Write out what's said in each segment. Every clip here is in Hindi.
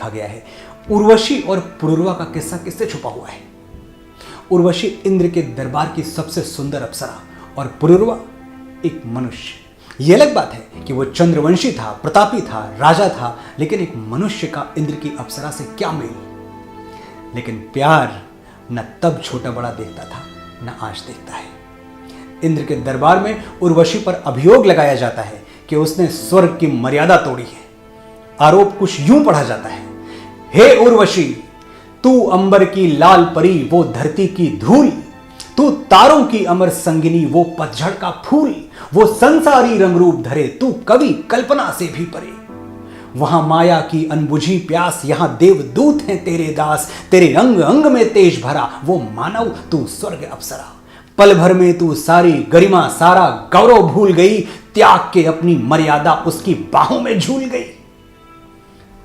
लिखा गया है। उर्वशी और पुरुरवा का किस्सा किससे छुपा हुआ है? उर्वशी इंद्र के दरबार की सबसे सुंदर अप्सरा और पुरुरवा एक मनुष्य। यह अलग बात है कि वो चंद्रवंशी था, प्रतापी था, राजा था, लेकिन एक मनुष्य का इंद्र की अप्सरा से क्या मेल। लेकिन प्यार न तब छोटा बड़ा देखता था, न आज देखता है। इंद्र के दरबार में उर्वशी पर अभियोग लगाया जाता है कि उसने स्वर्ग की मर्यादा तोड़ी है। आरोप कुछ यूं पढ़ा जाता है, हे उर्वशी, तू अंबर की लाल परी, वो धरती की धूल, तू तारों की अमर संगिनी, वो पतझड़ का फूल, वो संसारी रंगरूप धरे, तू कवि कल्पना से भी परे। वहां माया की अनबुझी प्यास, यहां देवदूत हैं तेरे दास, तेरे अंग अंग में तेज भरा, वो मानव तू स्वर्ग अप्सरा। पल भर में तू सारी गरिमा, सारा गौरव भूल गई, त्याग के अपनी मर्यादा उसकी बाहों में झूल गई।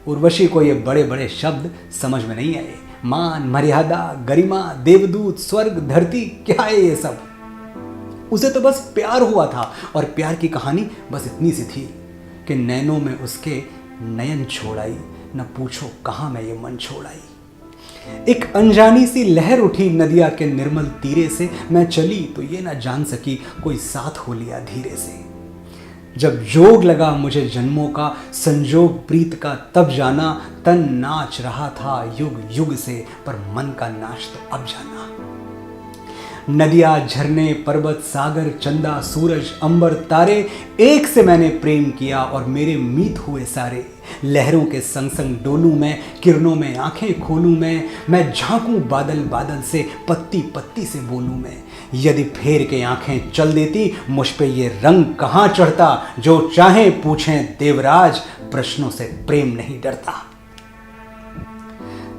उर्वशी को ये बड़े बड़े शब्द समझ में नहीं आए। मान, मर्यादा, गरिमा, देवदूत, स्वर्ग, धरती, क्या है ये सब? उसे तो बस प्यार हुआ था और प्यार की कहानी बस इतनी सी थी कि नैनों में उसके नयन छोड़ाई, न पूछो कहां मैं ये मन छोड़ाई। एक अनजानी सी लहर उठी नदिया के निर्मल तीरे से, मैं चली तो ये ना जान सकी कोई साथ हो लिया धीरे से। जब जोग लगा मुझे जन्मों का, संजोग प्रीत का तब जाना, तन नाच रहा था युग युग से, पर मन का नाच तो अब जाना। नदियां, झरने, पर्वत, सागर, चंदा, सूरज, अंबर, तारे, एक से मैंने प्रेम किया और मेरे मीत हुए सारे। लहरों के संग संग डोलूं मैं, किरणों में आंखें खोलूं मैं झांकूं बादल बादल से, पत्ती पत्ती से बोलूं मैं। यदि फेर के आंखें चल देती, मुझ पे ये रंग कहां चढ़ता, जो चाहे पूछें देवराज, प्रश्नों से प्रेम नहीं डरता।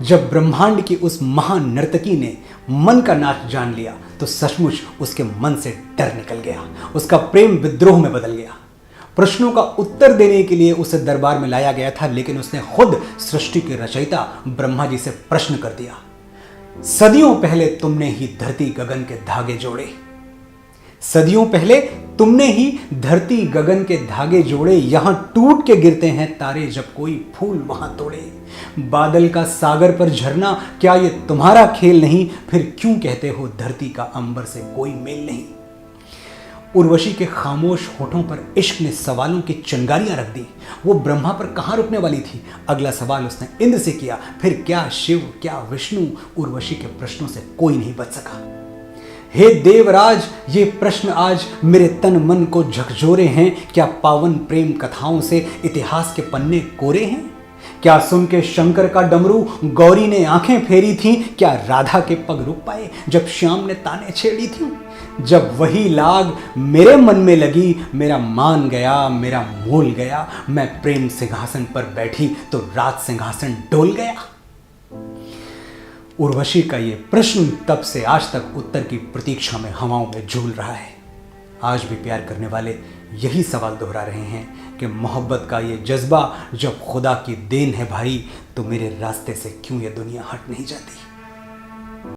जब ब्रह्मांड की उस महान नर्तकी ने मन का नाच जान लिया, तो सचमुच उसके मन से डर निकल गया, उसका प्रेम विद्रोह में बदल गया। प्रश्नों का उत्तर देने के लिए उसे दरबार में लाया गया था, लेकिन उसने खुद सृष्टि के रचयिता ब्रह्मा जी से प्रश्न कर दिया, सदियों पहले तुमने ही धरती गगन के धागे जोड़े, सदियों पहले तुमने ही धरती गगन के धागे जोड़े, यहां टूट के गिरते हैं तारे, जब कोई फूल वहां तोड़े। बादल का सागर पर झरना, क्या ये तुम्हारा खेल नहीं? फिर क्यों कहते हो धरती का अंबर से कोई मेल नहीं? उर्वशी के खामोश होठों पर इश्क ने सवालों की चिंगारियां रख दी। वो ब्रह्मा पर कहां रुकने वाली थी? अगला सवाल उसने इंद्र से किया, फिर क्या शिव, क्या विष्णु? उर्वशी के प्रश्नों से कोई नहीं बच सका। हे देवराज, ये प्रश्न आज मेरे तन मन को झकझोरे हैं। क्या पावन प्रेम कथाओं से इतिहास के पन्ने कोरे हैं? क्या सुन के शंकर का डमरू गौरी ने आंखें फेरी थीं? क्या राधा के पग रुक पाए जब श्याम ने ताने छेड़ी थीं? जब वही लाग मेरे मन में लगी, मेरा मान गया, मेरा मोल गया। मैं प्रेम सिंहासन पर बैठी तो राज सिंहासन डोल गया। उर्वशी का ये प्रश्न तब से आज तक उत्तर की प्रतीक्षा में हवाओं में झूल रहा है। आज भी प्यार करने वाले यही सवाल दोहरा रहे हैं कि मोहब्बत का ये जज्बा जब खुदा की देन है भाई, तो मेरे रास्ते से क्यों ये दुनिया हट नहीं जाती।